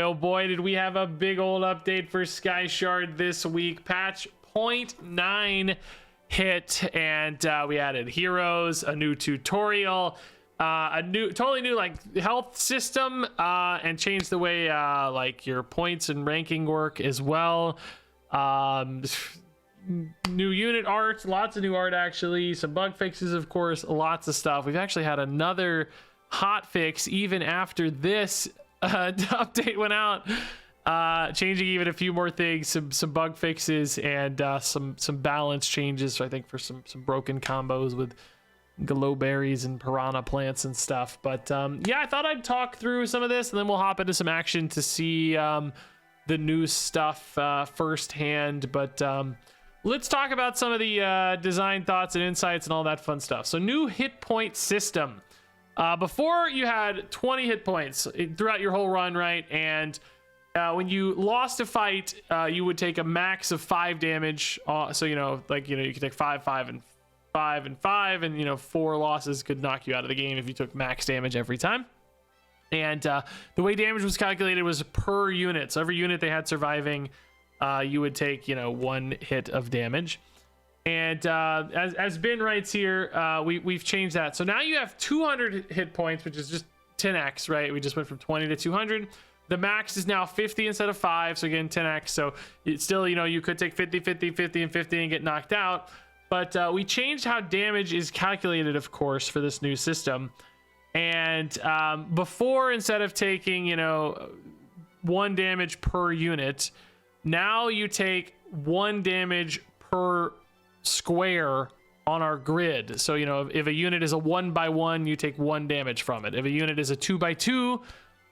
oh boy, did we have a big old update for Sky Shard this week. Patch 0.9 hit, and we added heroes, a new tutorial, a totally new like health system, and changed the way like your points and ranking work as well. New unit art, lots of new art actually, some bug fixes, of course, lots of stuff. We've actually had another hot fix even after this update went out, changing even a few more things, some bug fixes, and some balance changes, I think, for some broken combos with glowberries and piranha plants and stuff. But yeah, I thought I'd talk through some of this, and then we'll hop into some action to see the new stuff firsthand. But let's talk about some of the design thoughts and insights and all that fun stuff. So new hit point system. Before, you had 20 hit points throughout your whole run, right? And when you lost a fight, you would take a max of 5 damage. So, you know, like, you know, you could take 5, 5, and 5, and 5, and, you know, 4 losses could knock you out of the game if you took max damage every time. And the way damage was calculated was per unit. So every unit they had surviving, you would take, you know, 1 hit of damage. And as Ben writes here, we've changed that. So now you have 200 hit points, which is just 10x, right? We just went from 20 to 200. The max is now 50 instead of 5. So again, 10x. So it's still, you know, you could take 50, 50, 50, and 50 and get knocked out. But we changed how damage is calculated, of course, for this new system. And before, instead of taking, you know, 1 damage per unit, now you take 1 damage per square on our grid. So, you know, if a unit is a 1x1, you take 1 damage from it. If a unit is a 2x2,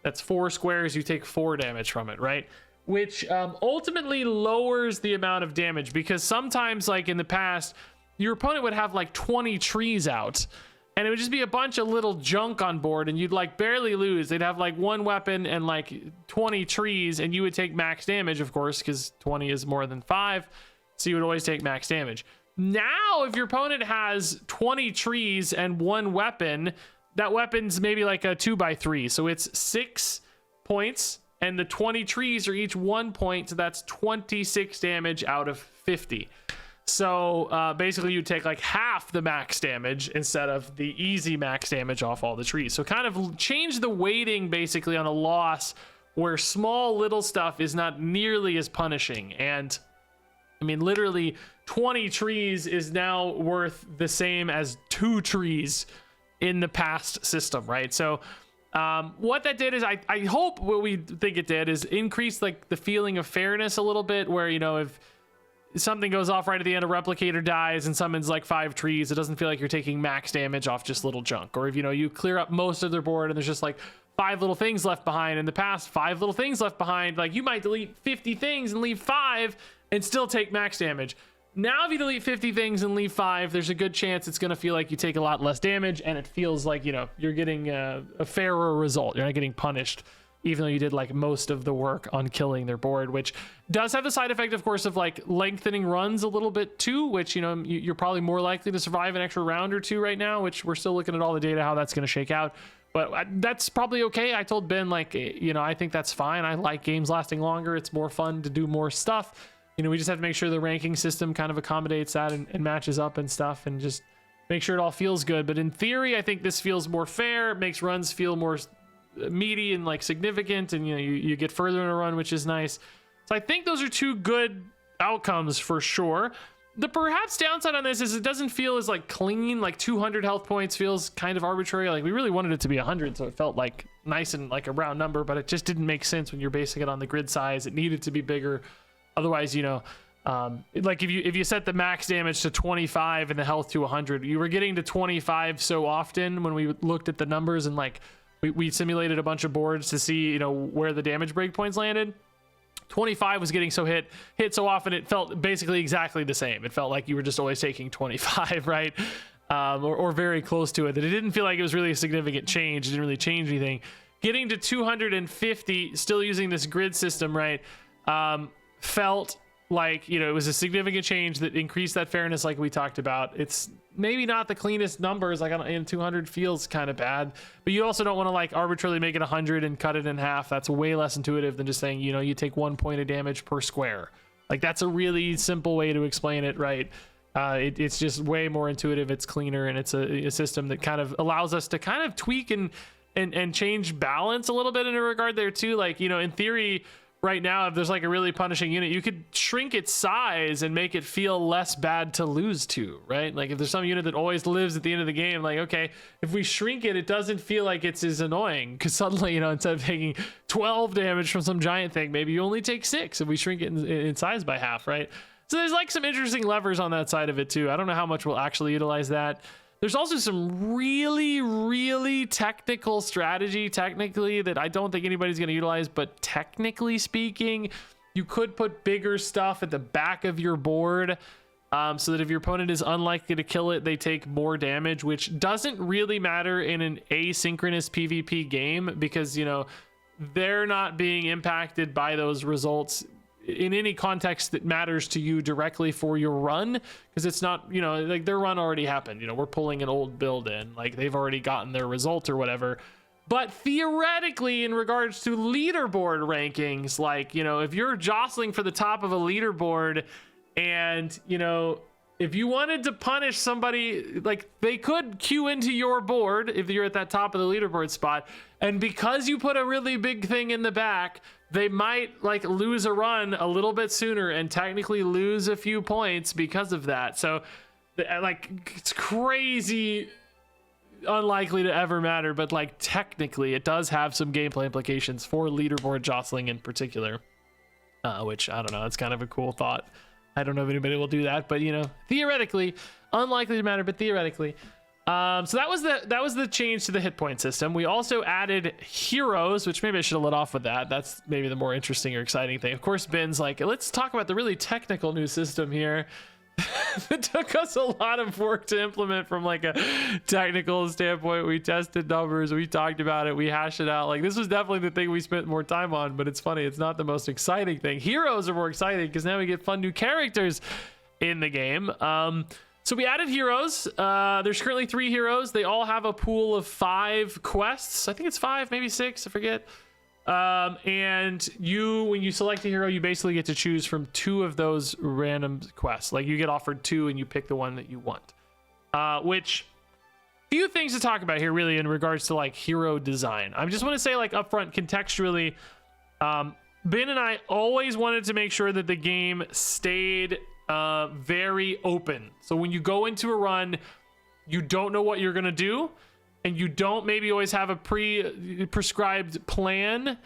that's 4 squares, you take 4 damage from it, right? Which ultimately lowers the amount of damage, because sometimes, like in the past, your opponent would have like 20 trees out, and it would just be a bunch of little junk on board, and you'd like barely lose. They'd have like 1 weapon and like 20 trees, and you would take max damage, of course, because 20 is more than 5, so you would always take max damage. Now, if your opponent has 20 trees and 1 weapon, that weapon's maybe like a 2x3. So it's 6 points, and the 20 trees are each 1 point. So that's 26 damage out of 50. So basically you take like half the max damage instead of the easy max damage off all the trees. So kind of change the weighting basically on a loss where small little stuff is not nearly as punishing. And I mean, literally 20 trees is now worth the same as 2 trees in the past system, right? So what that did is, I hope what we think it did is increase like the feeling of fairness a little bit, where, you know, if something goes off right at the end, a replicator dies and summons like 5 trees, it doesn't feel like you're taking max damage off just little junk. Or if, you know, you clear up most of their board and there's just like 5 little things left behind. In the past, 5 little things left behind, like you might delete 50 things and leave 5 and still take max damage. Now, if you delete 50 things and leave 5, there's a good chance it's going to feel like you take a lot less damage, and it feels like, you know, you're getting a fairer result. You're not getting punished, even though you did like most of the work on killing their board, which does have the side effect, of course, of like lengthening runs a little bit too, which, you know, you're probably more likely to survive an extra round or 2 right now, which we're still looking at all the data, how that's going to shake out. But that's probably okay. I told Ben, like, you know, I think that's fine. I like games lasting longer. It's more fun to do more stuff. You know, we just have to make sure the ranking system kind of accommodates that and matches up and stuff, and just make sure it all feels good. But in theory, I think this feels more fair. It makes runs feel more meaty and like significant, and, you know, you get further in a run, which is nice. So I think those are 2 good outcomes for sure. The perhaps downside on this is it doesn't feel as like clean. Like 200 health points feels kind of arbitrary. Like we really wanted it to be 100, so it felt like nice and like a round number, but it just didn't make sense when you're basing it on the grid size. It needed to be bigger. Otherwise, you know, like if you set the max damage to 25 and the health to 100, you were getting to 25 so often when we looked at the numbers, and like we simulated a bunch of boards to see, you know, where the damage breakpoints landed. 25 was getting so hit so often, it felt basically exactly the same. It felt like you were just always taking 25, right? Or very close to it. That it didn't feel like it was really a significant change. It didn't really change anything. Getting to 250, still using this grid system, right? Felt like, you know, it was a significant change that increased that fairness like we talked about. It's maybe not the cleanest numbers, like in 200 feels kind of bad, but you also don't want to like arbitrarily make it 100 and cut it in half. That's way less intuitive than just saying, you know, you take 1 point of damage per square. Like that's a really simple way to explain it, right? It's just way more intuitive, it's cleaner, and it's a system that kind of allows us to kind of tweak and change balance a little bit in a regard there too. Like, you know, in theory right now, if there's like a really punishing unit, you could shrink its size and make it feel less bad to lose to, right? Like if there's some unit that always lives at the end of the game, like, okay, if we shrink it, it doesn't feel like it's as annoying, because suddenly, you know, instead of taking 12 damage from some giant thing, maybe you only take 6 if we shrink it in size by half, right? So there's like some interesting levers on that side of it too. I don't know how much we'll actually utilize that. There's also some really, really technical strategy, technically, that I don't think anybody's going to utilize, but technically speaking, you could put bigger stuff at the back of your board, so that if your opponent is unlikely to kill it, they take more damage, which doesn't really matter in an asynchronous PvP game, because, you know, they're not being impacted by those results in any context that matters to you directly for your run, because it's not, you know, like their run already happened. You know, we're pulling an old build in, like they've already gotten their result or whatever. But theoretically, in regards to leaderboard rankings, like, you know, if you're jostling for the top of a leaderboard, and, you know, if you wanted to punish somebody, like they could queue into your board if you're at that top of the leaderboard spot, and because you put a really big thing in the back, they might like lose a run a little bit sooner and technically lose a few points because of that. So like it's crazy unlikely to ever matter, but like technically it does have some gameplay implications for leaderboard jostling in particular, which I don't know, it's kind of a cool thought. I don't know if anybody will do that, but you know, theoretically, unlikely to matter, but theoretically. So that was the change to the hit point system. We also added heroes, which maybe I should have let off with that. That's maybe the more interesting or exciting thing. Of course, Ben's like, let's talk about the really technical new system here. It took us a lot of work to implement from like a technical standpoint. We tested numbers, we talked about it, we hashed it out. Like this was definitely the thing we spent more time on, but it's funny, it's not the most exciting thing. Heroes are more exciting because now we get fun new characters in the game. So we added heroes. There's currently 3 heroes. They all have a pool of 5 quests. I think it's 5, maybe 6, I forget. And when you select a hero, you basically get to choose from 2 of those random quests. Like you get offered 2 and you pick the one that you want. Which, few things to talk about here really in regards to like hero design. I just want to say like upfront contextually, Ben and I always wanted to make sure that the game stayed very open. So when you go into a run, you don't know what you're going to do, and you don't maybe always have a prescribed plan,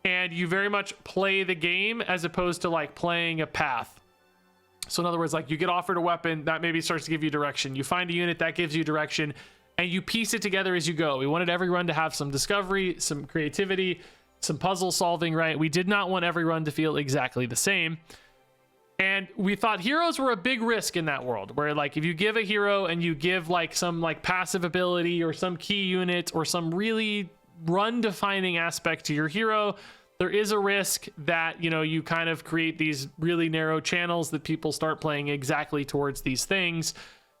and you very much play the game as opposed to like playing a path. So in other words, like you get offered a weapon that maybe starts to give you direction. You find a unit that gives you direction, and you piece it together as you go. We wanted every run to have some discovery, some creativity, some puzzle solving, right? We did not want every run to feel exactly the same. And we thought heroes were a big risk in that world, where like if you give a hero and you give like some like passive ability or some key unit or some really run defining aspect to your hero, there is a risk that, you know, you kind of create these really narrow channels that people start playing exactly towards these things.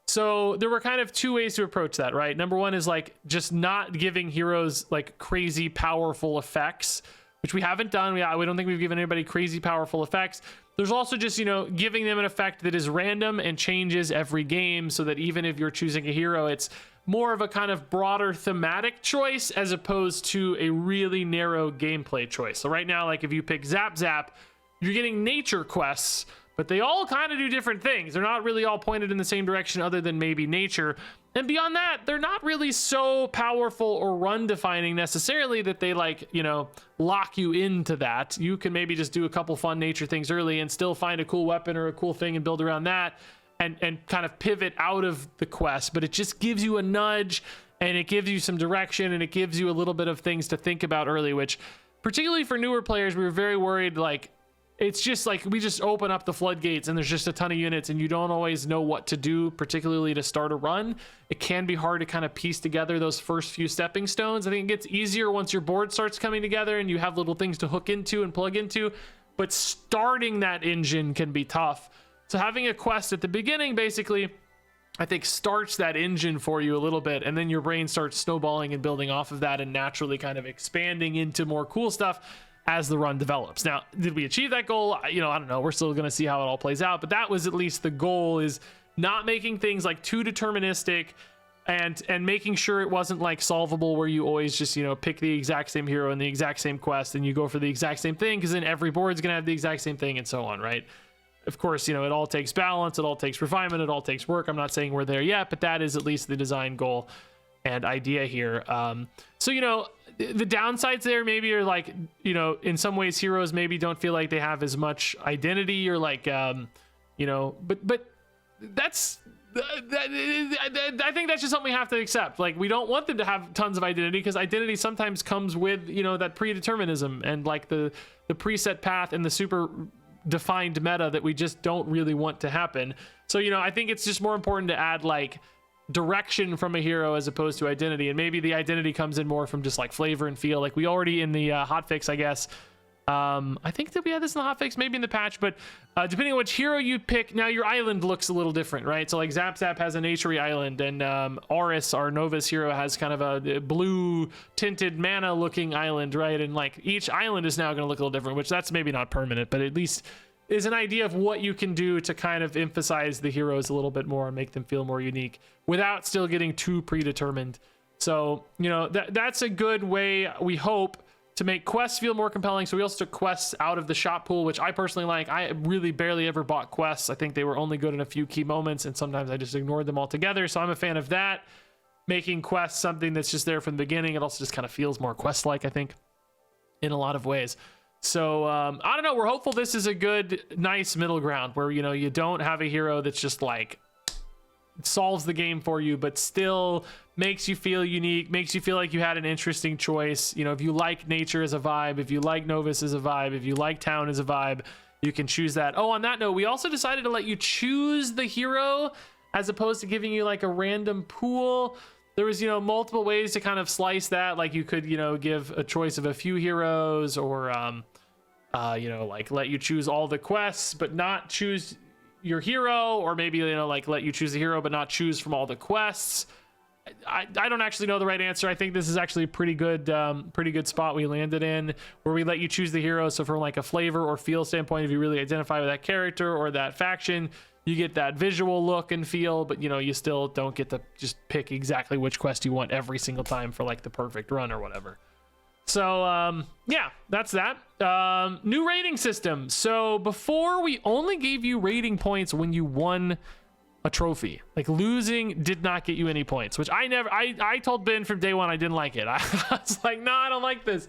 So there were kind of 2 ways to approach that, right? Number one is like just not giving heroes like crazy powerful effects, which we haven't done. We don't think we've given anybody crazy powerful effects. There's also just, you know, giving them an effect that is random and changes every game, so that even if you're choosing a hero, it's more of a kind of broader thematic choice as opposed to a really narrow gameplay choice. So right now, like if you pick Zap Zap, you're getting nature quests, but they all kind of do different things. They're not really all pointed in the same direction other than maybe nature. And beyond that, they're not really so powerful or run defining necessarily that they like, you know, lock you into that. You can maybe just do a couple fun nature things early and still find a cool weapon or a cool thing and build around that and kind of pivot out of the quest. But it just gives you a nudge, and it gives you some direction, and it gives you a little bit of things to think about early, which particularly for newer players, we were very worried, like, it's just like we just open up the floodgates and there's just a ton of units and you don't always know what to do, particularly to start a run. It can be hard to kind of piece together those first few stepping stones. I think it gets easier once your board starts coming together and you have little things to hook into and plug into. but starting that engine can be tough. So having a quest at the beginning basically, I think, starts that engine for you a little bit, and then your brain starts snowballing and building off of that and naturally kind of expanding into more cool stuff as the run develops. Now, did we achieve that goal? I don't know. We're still going to see how it all plays out, but that was at least the goal, is not making things like too deterministic and making sure it wasn't like solvable where you always just, pick the exact same hero and the exact same quest and you go for the exact same thing, because then every board's going to have the exact same thing and so on, right? Of course, it all takes balance, it all takes refinement, it all takes work. I'm not saying we're there yet, but that is at least the design goal and idea here. So, the downsides there maybe are like, in some ways heroes maybe don't feel like they have as much identity, or like, but that's, I think that's just something we have to accept. Like, we don't want them to have tons of identity, because identity sometimes comes with, that predeterminism and like the preset path and the super defined meta that we just don't really want to happen. So, I think it's just more important to add like direction from a hero as opposed to identity, and maybe the identity comes in more from just like flavor and feel. Like we already in the hotfix, I guess, I think that we had this in the hotfix, maybe in the patch, but depending on which hero you pick, now your island looks a little different, right? So like Zap Zap has a naturey island, and Auris, our Novus hero, has kind of a blue tinted mana looking island, right? And like each island is now going to look a little different, which that's maybe not permanent, but at least is an idea of what you can do to kind of emphasize the heroes a little bit more and make them feel more unique without still getting too predetermined. So, that's a good way, we hope, to make quests feel more compelling. So we also took quests out of the shop pool, which I personally like. I really barely ever bought quests. I think they were only good in a few key moments, and sometimes I just ignored them altogether. So I'm a fan of that. Making quests something that's just there from the beginning. It also just kind of feels more quest-like, I think, in a lot of ways. So I don't know. We're hopeful this is a good, nice middle ground where, you don't have a hero that's just like solves the game for you, but still makes you feel unique, makes you feel like you had an interesting choice. If you like nature as a vibe, if you like Novus as a vibe, if you like town as a vibe, you can choose that. Oh, on that note, we also decided to let you choose the hero as opposed to giving you like a random pool. There was, multiple ways to kind of slice that. Like you could, give a choice of a few heroes, or, like let you choose all the quests, but not choose your hero, or maybe, like let you choose the hero, but not choose from all the quests. I don't actually know the right answer. I think this is actually a pretty good spot we landed in, where we let you choose the hero. So from like a flavor or feel standpoint, if you really identify with that character or that faction, you get that visual look and feel, but you still don't get to just pick exactly which quest you want every single time for like the perfect run or whatever. So yeah, that's that. New rating system. So before, we only gave you rating points when you won a trophy. Like losing did not get you any points, which I told Ben from day one I didn't like it. I was like, no, I don't like this.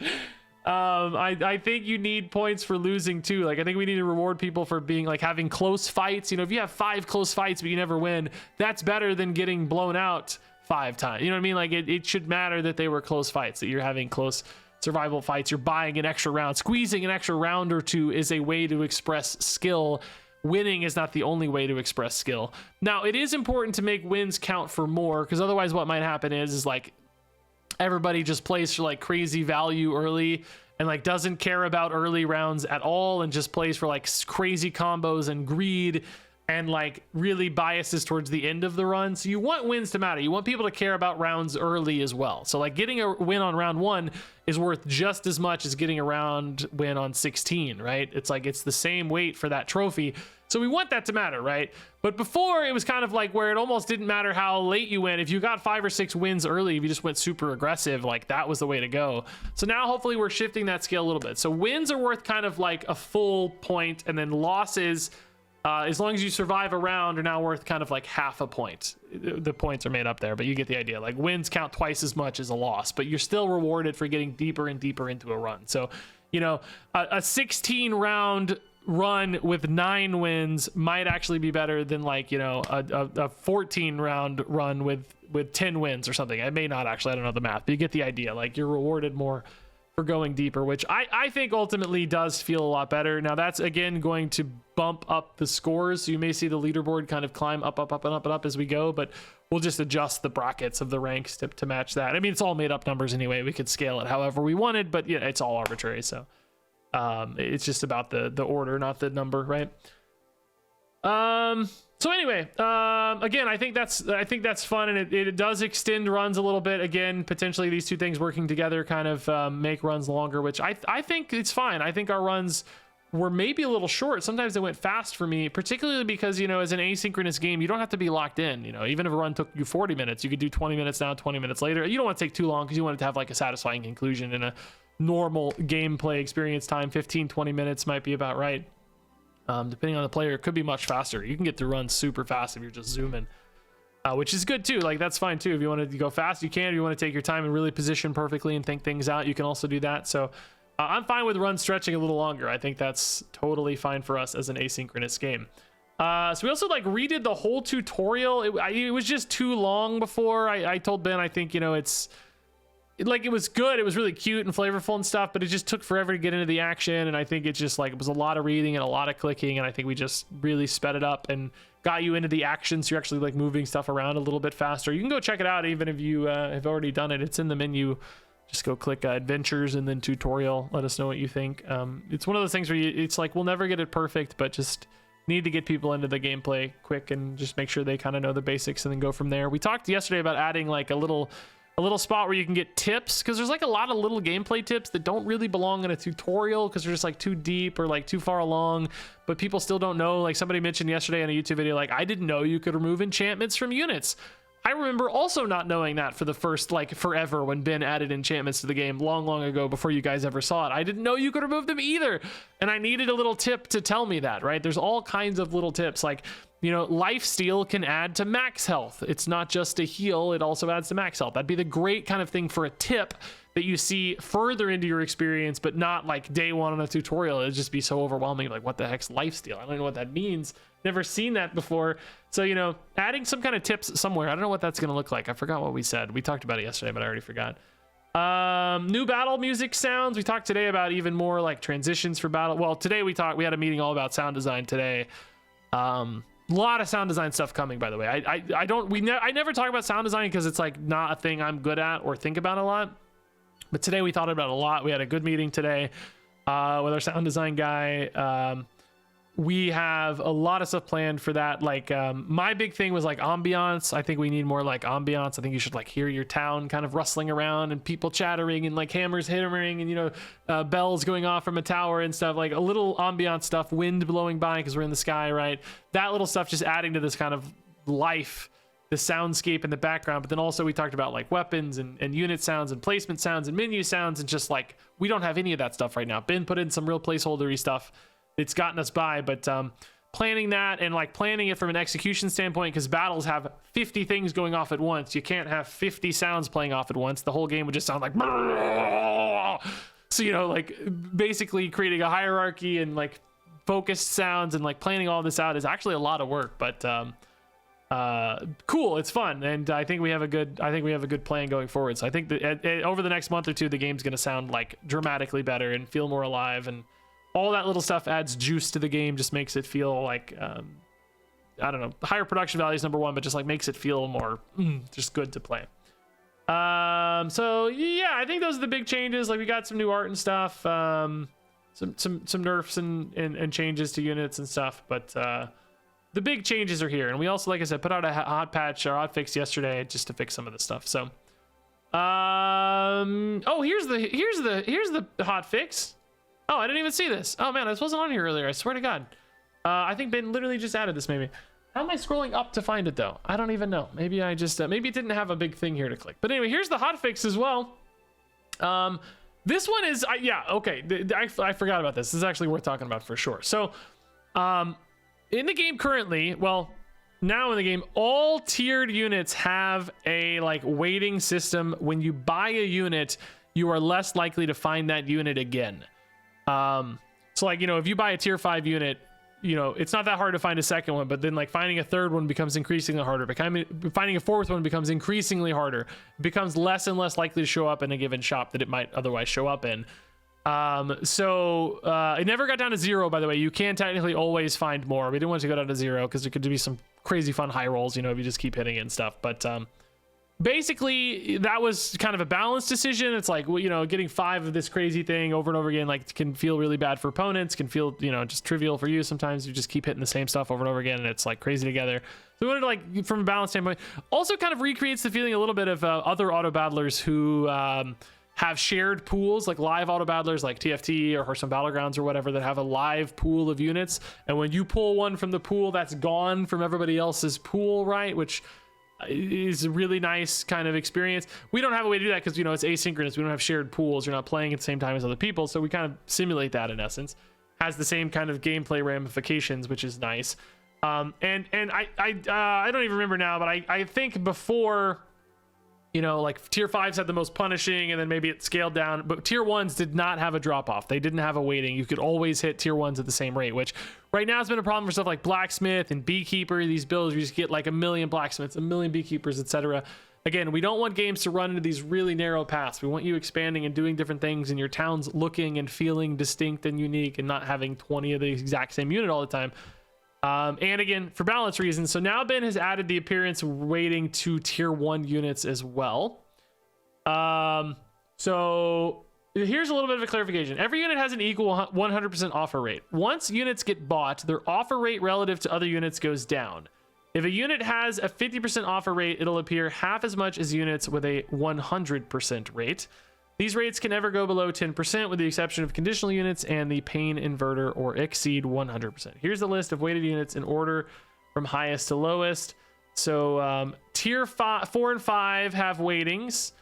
I think you need points for losing too. Like I think we need to reward people for being like having close fights. If you have 5 close fights but you never win, that's better than getting blown out 5 times. You know what I mean? Like it should matter that they were close fights, that you're having close survival fights, you're buying an extra round. Squeezing an extra round or two is a way to express skill. Winning is not the only way to express skill. Now, it is important to make wins count for more, because otherwise what might happen is like everybody just plays for like crazy value early and like doesn't care about early rounds at all, and just plays for like crazy combos and greed, and like really biases towards the end of the run. So you want wins to matter. You want people to care about rounds early as well. So like getting a win on round 1 is worth just as much as getting a round win on 16, right? It's like, it's the same weight for that trophy. So we want that to matter, right? But before, it was kind of like where it almost didn't matter how late you went. If you got 5 or 6 wins early, if you just went super aggressive, like that was the way to go. So now hopefully we're shifting that scale a little bit. So wins are worth kind of like a full point, and then losses, as long as you survive a round, are now worth kind of like half a point. The points are made up there, but you get the idea. Like wins count twice as much as a loss, but you're still rewarded for getting deeper and deeper into a run. So, a 16 round run with 9 wins might actually be better than like, a 14 round run with 10 wins or something. I may not actually, I don't know the math, but you get the idea. Like you're rewarded more for going deeper, which I think ultimately does feel a lot better. Now that's again going to bump up the scores. So you may see the leaderboard kind of climb up and up as we go, but we'll just adjust the brackets of the ranks to match that. I mean, it's all made up numbers anyway. We could scale it however we wanted, but yeah, it's all arbitrary. So It's just about the order, not the number, right? So anyway, again, I think that's fun, and it does extend runs a little bit. Again, potentially these two things working together kind of make runs longer, which I think it's fine. I think our runs were maybe a little short. Sometimes they went fast for me, particularly because, you know, as an asynchronous game, you don't have to be locked in. You know, even if a run took you 40 minutes, you could do 20 minutes now, 20 minutes later. You don't want to take too long because you want it to have like a satisfying conclusion. In a normal gameplay experience time, 15-20 minutes might be about right. Depending on the player, it could be much faster. You can get through runs super fast if you're just zooming, which is good too. Like, that's fine too. If you want to go fast, you can. If you want to take your time and really position perfectly and think things out, you can also do that. So I'm fine with runs stretching a little longer. I think that's totally fine for us as an asynchronous game. So we also like redid the whole tutorial. It was just too long before. I told Ben, I think, you know, it was good. It was really cute and flavorful and stuff, but it just took forever to get into the action. And I think it just like, it was a lot of reading and a lot of clicking. And I think we just really sped it up and got you into the action. So you're actually like moving stuff around a little bit faster. You can go check it out. Even if you have already done it, it's in the menu. Just go click adventures and then tutorial. Let us know what you think. It's one of those things where it's like, we'll never get it perfect, but just need to get people into the gameplay quick and just make sure they kind of know the basics and then go from there. We talked yesterday about adding like a little spot where you can get tips, because there's like a lot of little gameplay tips that don't really belong in a tutorial because they're just like too deep or like too far along, but people still don't know. Like somebody mentioned yesterday in a YouTube video, like, I didn't know you could remove enchantments from units. I remember also not knowing that for the first, like, forever when Ben added enchantments to the game long ago before you guys ever saw it. I didn't know you could remove them either. And I needed a little tip to tell me that, right? There's all kinds of little tips. Like, you know, lifesteal can add to max health. It's not just a heal, it also adds to max health. That'd be the great kind of thing for a tip that you see further into your experience, but not like day one on a tutorial. It'd just be so overwhelming. Like, what the heck's lifesteal? I don't know what that means. Never seen that before. So, you know, adding some kind of tips somewhere. I don't know what that's going to look like. I forgot what we said. We talked about it yesterday, but I already forgot. New battle music sounds. We talked today about even more like transitions for battle. Well, today we had a meeting all about sound design today. A lot of sound design stuff coming, by the way. I never talk about sound design because it's like not a thing I'm good at or think about a lot. But today we thought about it a lot. We had a good meeting today with our sound design guy. We have a lot of stuff planned for that. Like, my big thing was like ambiance. I think we need more like ambiance. I think you should like hear your town kind of rustling around and people chattering and like hammers hammering and, you know, bells going off from a tower and stuff. Like a little ambiance stuff, wind blowing by because we're in the sky, right? That little stuff just adding to this kind of life, the soundscape in the background. But then also we talked about like weapons and unit sounds and placement sounds and menu sounds, and just like, we don't have any of that stuff right now. Ben put in some real placeholdery stuff. It's gotten us by, but planning that and like planning it from an execution standpoint, because battles have 50 things going off at once. You can't have 50 sounds playing off at once. The whole game would just sound like so, you know, like basically creating a hierarchy and like focused sounds and like planning all this out is actually a lot of work, but cool, it's fun, and I think we have a good plan going forward. So I think that over the next month or two, the game's going to sound like dramatically better and feel more alive, and all that little stuff adds juice to the game, just makes it feel like, I don't know, higher production value is number one, but just like makes it feel more just good to play. So yeah, I think those are the big changes. Like, we got some new art and stuff, some nerfs and changes to units and stuff, but the big changes are here. And we also, like I said, put out a hot patch or hot fix yesterday just to fix some of the stuff. So oh, here's the hot fix. Oh, I didn't even see this. Oh man, this wasn't on here earlier. I swear to God. I think Ben literally just added this maybe. How am I scrolling up to find it though? I don't even know. Maybe I just, maybe it didn't have a big thing here to click. But anyway, here's the hotfix as well. This one is, yeah, okay. I forgot about this. This is actually worth talking about for sure. So, in the game currently, well, now in the game, all tiered units have a like weighting system. When you buy a unit, you are less likely to find that unit again. So like, you know, if you buy a tier 5 unit, you know, it's not that hard to find a second one, but then like finding a third one becomes increasingly harder. Finding a fourth one becomes increasingly harder. It becomes less and less likely to show up in a given shop that it might otherwise show up in. So it never got down to 0, by the way. You can technically always find more. We didn't want to go down to 0 because there could be some crazy fun high rolls, you know, if you just keep hitting it and stuff. But basically that was kind of a balanced decision. It's like, well, you know, getting 5 of this crazy thing over and over again, like, can feel really bad for opponents, can feel, you know, just trivial for you. Sometimes you just keep hitting the same stuff over and over again and it's like crazy together. So we wanted to, like, from a balance standpoint, also kind of recreates the feeling a little bit of other auto battlers who have shared pools, like live auto battlers like TFT or Hearthstone Battlegrounds or whatever, that have a live pool of units. And when you pull one from the pool, that's gone from everybody else's pool, right? Which is a really nice kind of experience. We don't have a way to do that because, you know, it's asynchronous. We don't have shared pools. You're not playing at the same time as other people. So we kind of simulate that in essence. Has the same kind of gameplay ramifications, which is nice. And I don't even remember now, but I think before, you know, like tier 5s had the most punishing and then maybe it scaled down, but tier 1s did not have a drop off. They didn't have a weighting. You could always hit tier 1s at the same rate, which right now has been a problem for stuff like blacksmith and beekeeper. These builds, you just get like 1 million blacksmiths, 1 million beekeepers, etc. Again, we don't want games to run into these really narrow paths. We want you expanding and doing different things and your towns looking and feeling distinct and unique and not having 20 of the exact same unit all the time. And again, for balance reasons. So now Ben has added the appearance weighting to tier 1 units as well. So here's a little bit of a clarification. Every unit has an equal 100% offer rate. Once units get bought, their offer rate relative to other units goes down. If a unit has a 50% offer rate, it'll appear half as much as units with a 100% rate. These rates can never go below 10% with the exception of conditional units and the pain inverter or exceed 100%. Here's the list of weighted units in order from highest to lowest. So tier 4 and 5 have weightings.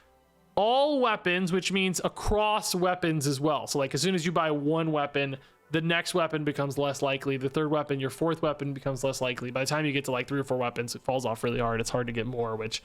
All weapons, which means across weapons as well. So like as soon as you buy one weapon, the next weapon becomes less likely. The third weapon, your fourth weapon becomes less likely. By the time you get to like 3 or 4 weapons, it falls off really hard. It's hard to get more, which...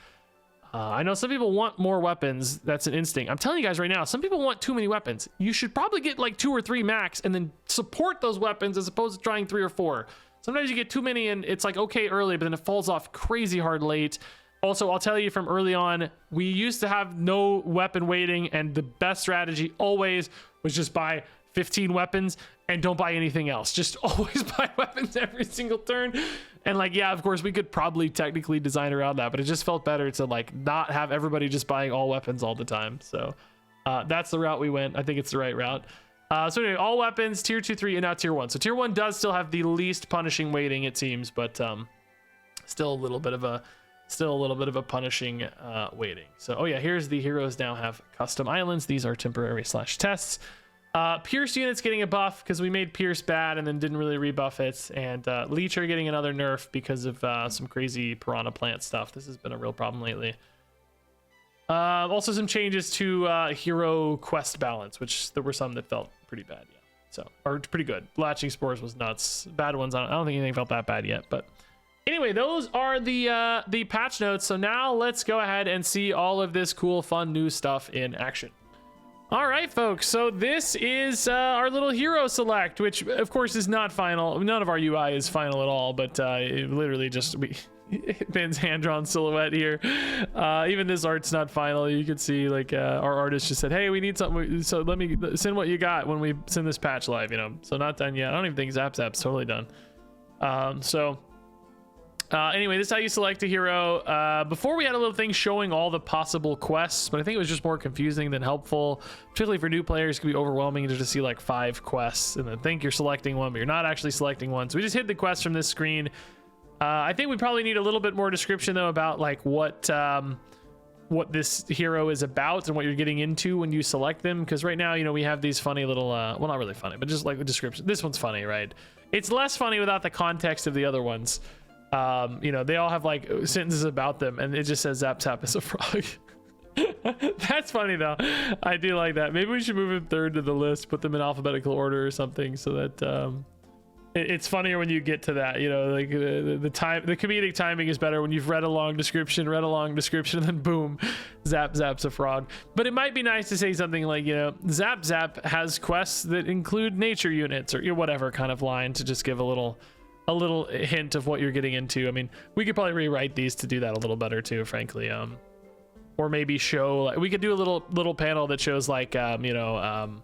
I know some people want more weapons. That's an instinct. I'm telling you guys right now, some people want too many weapons. You should probably get like 2 or 3 max and then support those weapons as opposed to trying 3 or 4. Sometimes you get too many and it's like okay early, but then it falls off crazy hard late. Also, I'll tell you from early on, we used to have no weapon weighting and the best strategy always was just buy 15 weapons and don't buy anything else. Just always buy weapons every single turn. And like, yeah, of course we could probably technically design around that, but it just felt better to like not have everybody just buying all weapons all the time. So that's the route we went. I think it's the right route. So anyway, all weapons, tier 2, 3, and now tier 1. So tier 1 does still have the least punishing weighting, it seems, but still a little bit of a punishing weighting. So, oh yeah, here's the heroes now have custom islands. These are temporary / tests. Pierce units getting a buff because we made Pierce bad and then didn't really rebuff it, and Leech are getting another nerf because of some crazy piranha plant stuff. This has been a real problem lately. Also some changes to hero quest balance, which there were some that felt pretty bad, yeah. So, or pretty good. Latching Spores was nuts. Bad ones, I don't think anything felt that bad yet, but anyway, those are the patch notes. So now let's go ahead and see all of this cool, fun, new stuff in action. All right, folks, so this is our little hero select, which of course is not final. None of our UI is final at all, but it literally just Ben's hand-drawn silhouette here. Even this art's not final. You can see like our artist just said, hey, we need something, so let me send what you got when we send this patch live, you know. So not done yet. I don't even think Zap's totally done. Anyway, this is how you select a hero. Before we had a little thing showing all the possible quests, but I think it was just more confusing than helpful. Particularly for new players, it could be overwhelming to just see like 5 quests and then think you're selecting one, but you're not actually selecting one. So we just hid the quest from this screen. I think we probably need a little bit more description though about like what this hero is about and what you're getting into when you select them. Because right now, you know, we have these funny little, well, not really funny, but just like the description. This one's funny, right? It's less funny without the context of the other ones. You know, they all have like sentences about them and it just says Zap Zap is a frog. That's funny though. I do like that. Maybe we should move him 3rd to the list, put them in alphabetical order or something so that it's funnier when you get to that, you know, like the comedic timing is better when you've read a long description, and then boom, Zap Zap's a frog. But it might be nice to say something like, you know, Zap Zap has quests that include nature units or, you know, whatever kind of line to just give a little hint of what you're getting into. I mean, we could probably rewrite these to do that a little better too, frankly. Or maybe show, like, we could do a little panel that shows like, you know,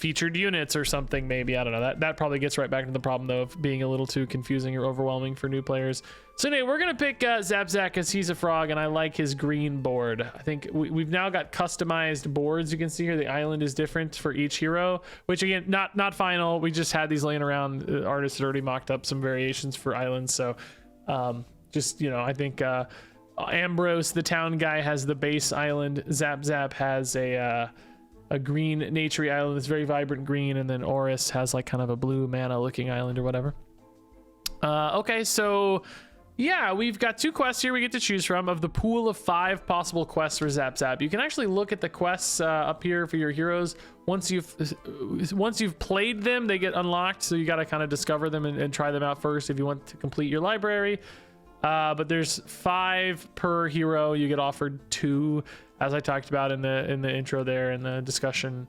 featured units or something, maybe. I don't know. That probably gets right back to the problem, though, of being a little too confusing or overwhelming for new players. So anyway, we're gonna pick Zap Zap because he's a frog and I like his green board. I think we've now got customized boards. You can see here the island is different for each hero, which again, not final. We just had these laying around. The artists had already mocked up some variations for islands. So just, you know, I think Ambrose, the town guy, has the base island. Zap Zap has a green naturey island that's very vibrant green, and then Oris has like kind of a blue mana looking island or whatever. Okay, so yeah, we've got 2 quests here we get to choose from of the pool of 5 possible quests for Zap Zap. You can actually look at the quests up here for your heroes. Once you've played them, they get unlocked, so you got to kind of discover them and try them out first if you want to complete your library. But there's 5 per hero. You get offered 2, as I talked about in the intro there in the discussion.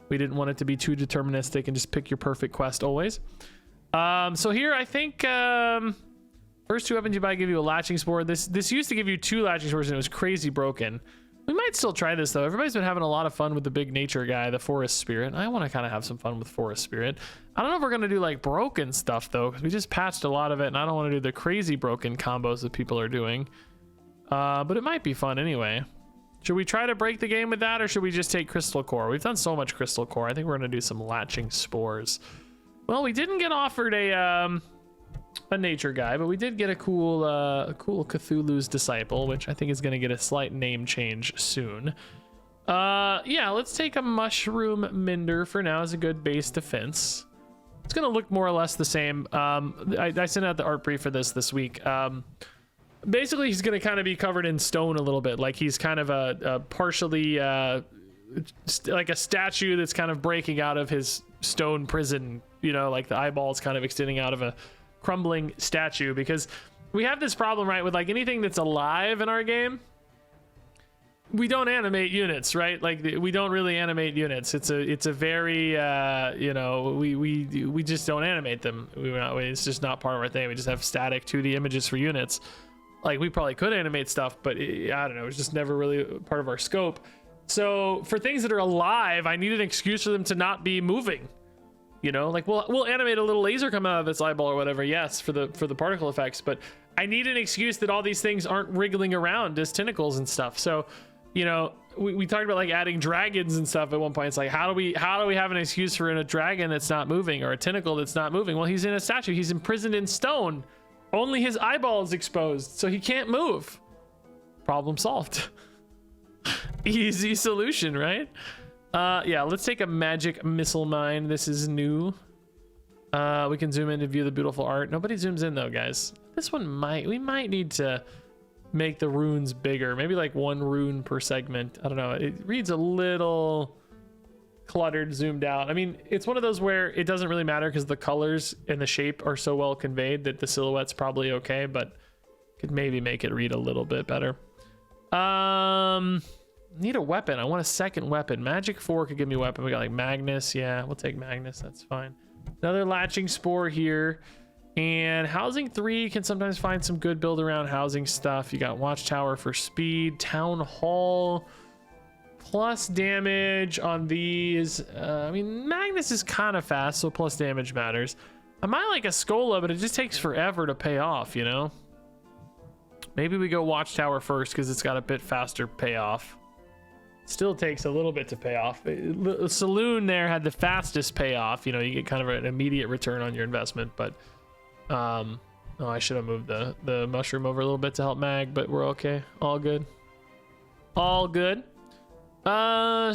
We didn't want it to be too deterministic and just pick your perfect quest always. So here I think first 2 weapons you buy give you a latching spore. This used to give you 2 latching spores and it was crazy broken. We might still try this though. Everybody's been having a lot of fun with the big nature guy, the forest spirit. I want to kind of have some fun with forest spirit. I don't know if we're going to do like broken stuff though, because we just patched a lot of it and I don't want to do the crazy broken combos that people are doing. But it might be fun anyway. Should we try to break the game with that, or should we just take crystal core? We've done so much crystal core. I think we're going to do some latching spores. Well, we didn't get offered a nature guy, but we did get a cool Cthulhu's Disciple, which I think is going to get a slight name change soon. Yeah, let's take a Mushroom Minder for now as a good base defense. It's going to look more or less the same. I sent out the art brief for this week. Basically, he's going to kind of be covered in stone a little bit. Like he's kind of a partially like a statue that's kind of breaking out of his stone prison, you know, like the eyeballs kind of extending out of a crumbling statue, because we have this problem, right, with like anything that's alive in our game. We don't animate units, right? Like we don't really animate units. It's a very you know, we just don't animate them. It's just not part of our thing. We just have static 2D images for units. Like we probably could animate stuff, but I don't know, it's just never really part of our scope. So for things that are alive, I need an excuse for them to not be moving. You know, like we'll animate a little laser come out of its eyeball or whatever, yes, for the particle effects, but I need an excuse that all these things aren't wriggling around as tentacles and stuff. So, you know, we talked about like adding dragons and stuff at one point. It's like, how do we have an excuse for a dragon that's not moving or a tentacle that's not moving? Well, he's in a statue. He's imprisoned in stone. Only his eyeball is exposed, so he can't move. Problem solved. Easy solution, right? Yeah, let's take a magic missile mine. This is new. We can zoom in to view the beautiful art. Nobody zooms in though, guys. This one we might need to make the runes bigger. Maybe like 1 rune per segment. I don't know. It reads a little cluttered, zoomed out. I mean, it's one of those where it doesn't really matter because the colors and the shape are so well conveyed that the silhouette's probably okay, but could maybe make it read a little bit better. Need a weapon. I want a second weapon. Magic 4 could give me a weapon. We got like Magnus. Yeah, we'll take Magnus. That's fine. Another latching spore here. And housing 3 can sometimes find some good build around housing stuff. You got Watchtower for speed, Town Hall, plus damage on these. I mean, Magnus is kind of fast, so plus damage matters. I might like a Scola, but it just takes forever to pay off, you know? Maybe we go Watchtower first because it's got a bit faster payoff. Still takes a little bit to pay off. The Saloon there had the fastest payoff. You know, you get kind of an immediate return on your investment, but oh, I should have moved the mushroom over a little bit to help Mag, but we're okay. All good. All good.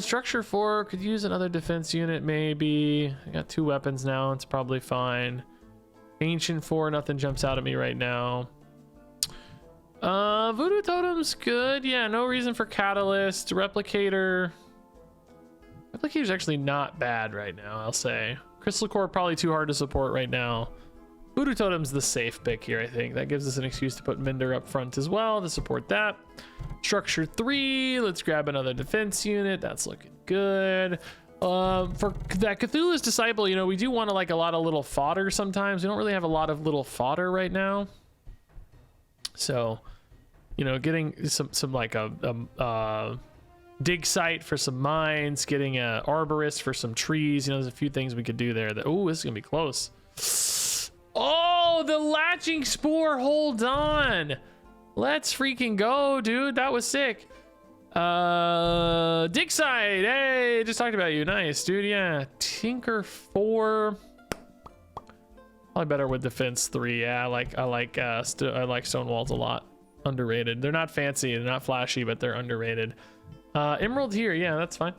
Structure 4 could use another defense unit maybe. I got 2 weapons now. It's probably fine. Ancient 4, nothing jumps out at me right now. Voodoo Totem's good. Yeah, no reason for Catalyst. Replicator's actually not bad right now, I'll say. Crystal Core probably too hard to support right now. Voodoo Totem's the safe pick here, I think. That gives us an excuse to put Minder up front as well to support that. Structure 3, let's grab another defense unit. That's looking good. For that Cthulhu's Disciple, you know, we do want to like a lot of little fodder sometimes. We don't really have a lot of little fodder right now. So, you know, getting some like a dig site for some mines, getting a arborist for some trees. You know, there's a few things we could do there. Oh, this is gonna be close. Oh, the latching spore, hold on. Let's freaking go, dude. That was sick. Dig site. Hey, just talked about you. Nice, dude. Yeah. Tinker 4. Probably better with defense 3. Yeah, I like stone walls a lot. Underrated. They're not fancy, they're not flashy, but they're underrated. Emerald here. Yeah, that's fine.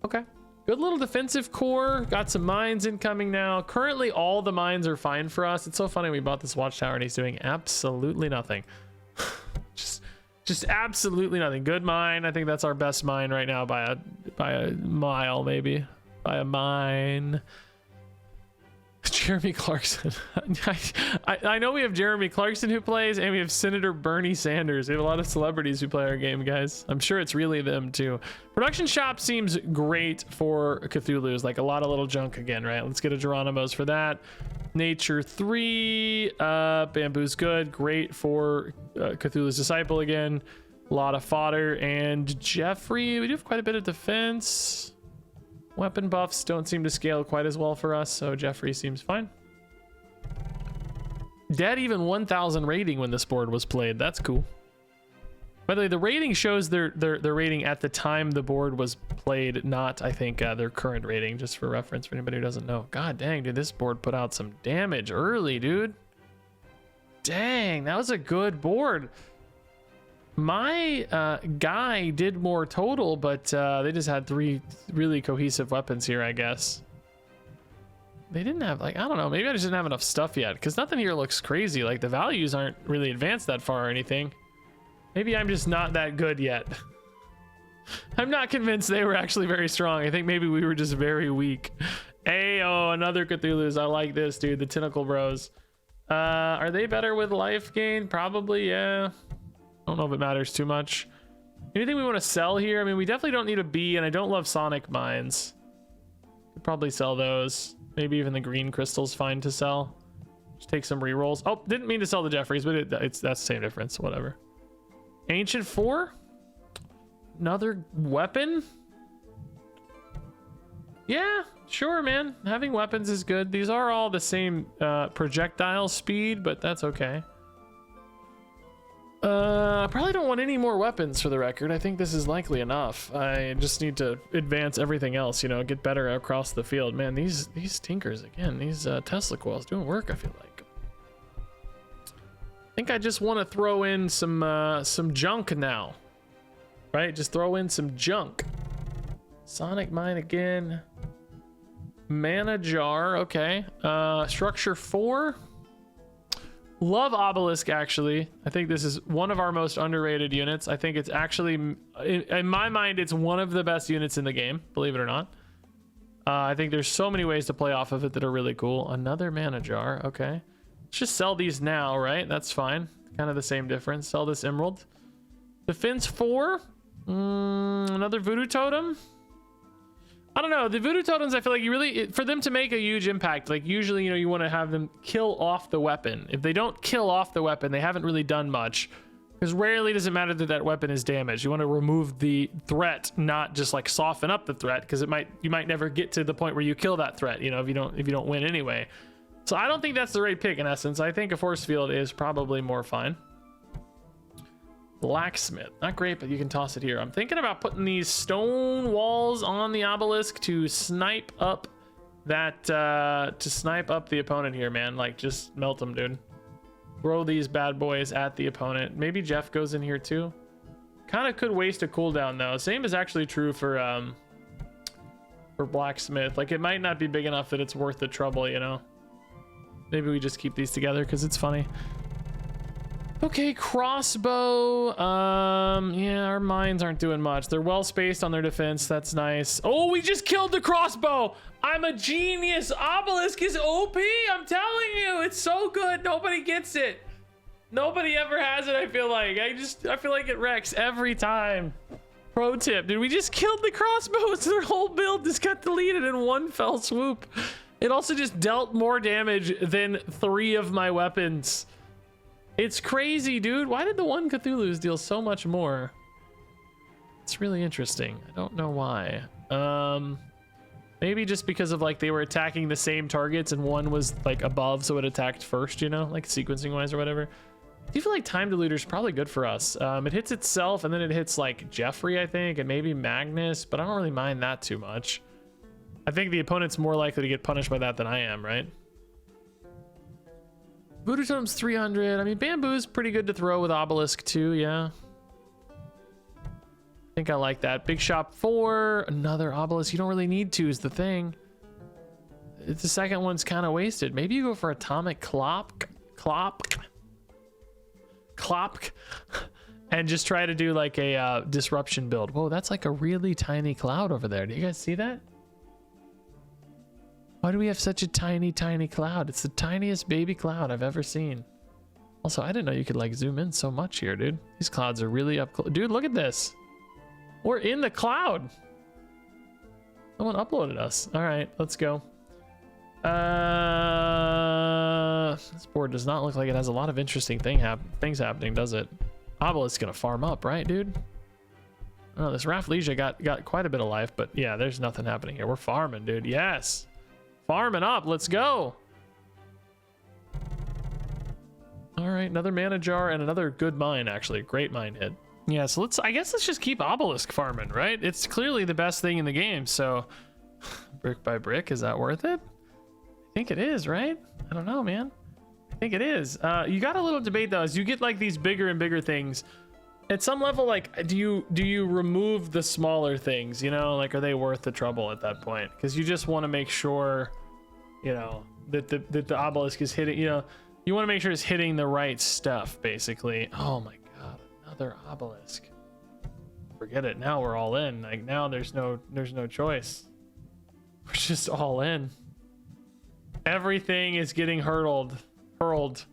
Okay. Good little defensive core. Got some mines incoming now. Currently, all the mines are fine for us. It's so funny. We bought this watchtower and he's doing absolutely nothing. just absolutely nothing. Good mine. I think that's our best mine right now by a mile, maybe. By a mine. Jeremy Clarkson. I know we have Jeremy Clarkson who plays, and we have Senator Bernie Sanders. We have a lot of celebrities who play our game, guys. I'm sure it's really them too. Production shop seems great for Cthulhu's, like a lot of little junk again, right? Let's get a Geronimo's for that. Nature 3, bamboo's good, great for Cthulhu's Disciple again. A lot of fodder. And Jeffrey, we do have quite a bit of defense. Weapon buffs don't seem to scale quite as well for us, so Jeffrey seems fine. Dead even 1000 rating when this board was played. That's cool. By the way, the rating shows their rating at the time the board was played, not, I think, their current rating, just for reference for anybody who doesn't know. God dang, dude, this board put out some damage early, dude. Dang, that was a good board. My guy did more total, but they just had 3 really cohesive weapons here, I guess. They didn't have, like, I don't know, maybe I just didn't have enough stuff yet, because nothing here looks crazy. Like, the values aren't really advanced that far or anything. Maybe I'm just not that good yet. I'm not convinced they were actually very strong. I think maybe we were just very weak. Ayo, another Cthulhu's. I like this, dude. The Tentacle Bros. Are they better with life gain? Probably, yeah. I don't know if it matters too much. Anything we want to sell here? I mean, we definitely don't need a bee, and I don't love sonic mines. Could probably sell those. Maybe even the green crystal's fine to sell. Just take some rerolls. Oh, didn't mean to sell the Jeffreys, but that's the same difference. Whatever. Ancient 4. Another weapon. Yeah, sure, man. Having weapons is good. These are all the same projectile speed, but that's okay. I probably don't want any more weapons for the record. I think this is likely enough. I just need to advance everything else, you know, get better across the field. Man, these tinkers again, these Tesla coils doing work, I feel like. I think I just want to throw in some junk now. Right? Just throw in some junk. Sonic mine again. Mana jar, okay. Structure 4. Love obelisk, actually. I think this is one of our most underrated units. I think it's actually, in my mind, it's one of the best units in the game, believe it or not. I think there's so many ways to play off of it that are really cool. Another mana jar, okay. Let's just sell these now, right? That's fine. Kind of the same difference. Sell this emerald. Defense 4. Another voodoo totem. I don't know, the voodoo totems, I feel like you really, for them to make a huge impact, like usually, you know, you want to have them kill off the weapon. If they don't kill off the weapon, they haven't really done much, because rarely does it matter that that weapon is damaged. You want to remove the threat, not just like soften up the threat, because you might never get to the point where you kill that threat, you know, if you don't win anyway. So I don't think that's the right pick in essence. I think a force field is probably more fine. Blacksmith, not great, but you can toss it here. I'm thinking about putting these stone walls on the obelisk to snipe up that to snipe up the opponent here, man. Like, just melt them, dude. Throw these bad boys at the opponent. Maybe Jeff goes in here too. Kind of could waste a cooldown though. Same is actually true for blacksmith. Like, it might not be big enough that it's worth the trouble, you know. Maybe we just keep these together because it's funny. Okay, crossbow. Yeah, our mines aren't doing much. They're well spaced on their defense. That's nice. Oh, we just killed the crossbow. I'm a genius. Obelisk is OP. I'm telling you, it's so good. Nobody gets it. Nobody ever has it. I feel like I feel like it wrecks every time. Pro tip, dude. We just killed the crossbows. Their whole build just got deleted in one fell swoop. It also just dealt more damage than 3 of my weapons. It's crazy, dude. Why did the one Cthulhu's deal so much more? It's really interesting. I don't know why. Maybe just because of like they were attacking the same targets and one was like above, so it attacked first, you know, like sequencing wise or whatever. I feel like Time Diluter is probably good for us. It hits itself and then it hits like Jeffrey, I think, and maybe Magnus, but I don't really mind that too much. I think the opponent's more likely to get punished by that than I am, right? Voodoo Totem's 300. I mean, Bamboo's pretty good to throw with Obelisk too, yeah. I think I like that. Big Shop 4, another Obelisk. You don't really need to is the thing. The second one's kind of wasted. Maybe you go for Atomic Clop, and just try to do like a disruption build. Whoa, that's like a really tiny cloud over there. Do you guys see that? Why do we have such a tiny cloud? It's the tiniest baby cloud I've ever seen. Also, I didn't know you could like zoom in so much here, dude. These clouds are really up close. Dude, look at this. We're in the cloud. Someone uploaded us. All right, let's go. This board does not look like it has a lot of interesting things happening, does it? Obelisk's gonna farm up, right, dude? Oh, this Rafflesia got quite a bit of life, but yeah, there's nothing happening here. We're farming, dude. Yes. Farming up. Let's go. All right, another mana jar and another good mine, actually. Great mine hit. Yeah, so I guess let's just keep Obelisk farming, right? It's clearly the best thing in the game, so brick by brick, is that worth it? I think it is, right? I don't know, man. I think it is. You got a little debate though, as you get like these bigger and bigger things. At some level, like, do you remove the smaller things? You know, like, are they worth the trouble at that point? Because you just want to make sure, you know, that the Obelisk is hitting. You know, you want to make sure it's hitting the right stuff, basically. Oh my god, another Obelisk. Forget it. Now we're all in. Like now, there's no choice. We're just all in. Everything is getting hurled. That's